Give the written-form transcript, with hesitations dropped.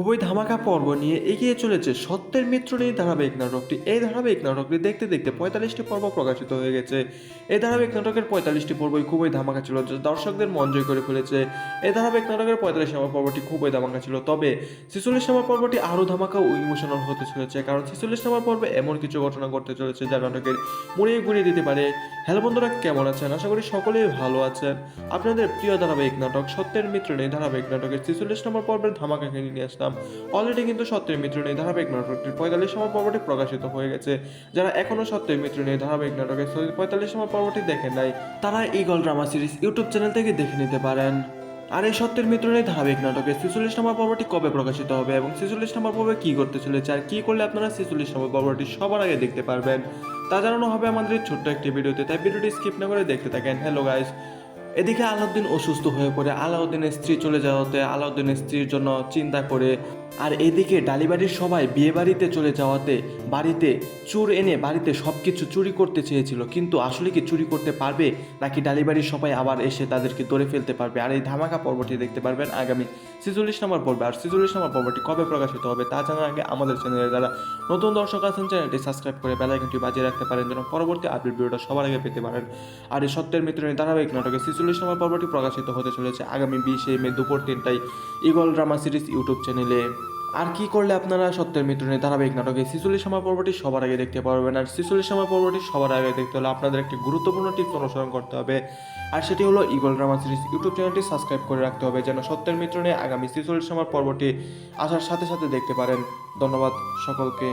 খুবই ধামাকা পর্ব নিয়ে এগিয়ে চলেছে সত্যের মিত্র নিয়ে ধারাবাহিক নাটকটি। এই ধারাবাহিক নাটকটি দেখতে দেখতে 45টি পর্ব প্রকাশিত হয়ে গেছে। এই ধারাবাহিক নাটকের 45টি পর্বই খুবই ধামাকা ছিল, যা দর্শকদের মন জয় করে ফেলেছে। এই ধারাবাহিক নাটকের 45 নম্বর পর্বটি খুবই ধামাকা ছিল, তবে 46 নম্বর পর্বটি আরও ধামাকা ও ইমোশনাল হতে চলেছে, কারণ 46 নম্বর পর্বে এমন কিছু ঘটনা ঘটতে চলেছে যা নাটকের মুড়িয়ে গুড়িয়ে দিতে পারে। হ্যালো বন্ধুরা, কেমন আছেন? আশা করি সকলেই ভালো আছেন। আপনাদের প্রিয় ধারাবাহিক নাটক সত্যের মিত্র নেই ধারাবাহিক নাটকের 46 নম্বর পর্বের ধামাকা কিনে নিয়ে আসলাম। অলরেডি কিন্তু সত্যের মিত্র নেই ধারাবাহিক নাটকটির 45 নম্বর পর্বটি প্রকাশিত হয়ে গেছে। যারা এখনো সত্যের মিত্র নেই ধারাবাহিক নাটকের 45 নম্বর পর্বটি দেখেন নাই, তারা eagle drama series YouTube channel থেকে দেখে নিতে পারেন। আর এই সত্যের মিত্র নেই ধারাবাহিক নাটকের 46 নম্বর পর্বটি কবে প্রকাশিত হবে এবং 46 নম্বর পর্বে কি করতে চলেছে আর কি করলে আপনারা 46 নম্বর পর্বটি সবার আগে দেখতে পারবেন, তা জানানো হবে আমাদের এই ছোট্ট একটি ভিডিওতে, তাই ভিডিওটি স্কিপ না করে দেখতে থাকেন। হ্যালো গাইস, এদিকে আলাউদ্দিন অসুস্থ হয়ে পড়ে আলাউদ্দিনের স্ত্রী চলে যাওয়াতে আলাউদ্দিনের স্ত্রীর জন্য চিন্তা করে, আর এদিকে ডালিবাড়ির সবাই বিয়ে বাড়িতে চলে যাওয়াতে বাড়িতে চোর এনে বাড়িতে সব কিছু চুরি করতে চেয়েছিল, কিন্তু আসলে কি চুরি করতে পারবে নাকি ডালিবাড়ির সবাই আবার এসে তাদেরকে ধরে ফেলতে পারবে? আর এই ধামাকা পর্বটি দেখতে পারবেন আগামী 46 নম্বর পর্বে। আর 46 নম্বর পর্বটি কবে প্রকাশিত হবে তা জানার আগে আমাদের চ্যানেলে যারা নতুন দর্শক আছেন চ্যানেলটি সাবস্ক্রাইব করে বেল আইকনটি বাজিয়ে রাখতে পারেন যেন পরবর্তী আপডেট ভিডিওটা সবার আগে পেতে পারেন। আর এই সত্যের মিত্র নিয়ে ধারাবাহিক নাটকে 46 নম্বর পর্বটি প্রকাশিত হতে চলেছে আগামী 20 মে দুপুর 3টায় ইগল ড্রামা সিরিজ ইউটিউব চ্যানেলে। আর কি করলে আপনারা সত্যের মিত্র নিয়ে ধারাবাহিক নাটকে 46 নম্বর পর্বটি সবার আগে দেখতে পারবেন? আর 46 নম্বর পর্বটি সবার আগে দেখতে হলে আপনাদের একটি গুরুত্বপূর্ণ টিপস অনুসরণ করতে হবে, আর সেটি হলো ইগল ড্রামা সিরিজ ইউটিউব চ্যানেলটি সাবস্ক্রাইব করে রাখতে হবে যেন সত্যের মিত্র নিয়ে আগামী 46 নম্বর পর্বটি আসার সাথে সাথে দেখতে পারেন। ধন্যবাদ সকলকে।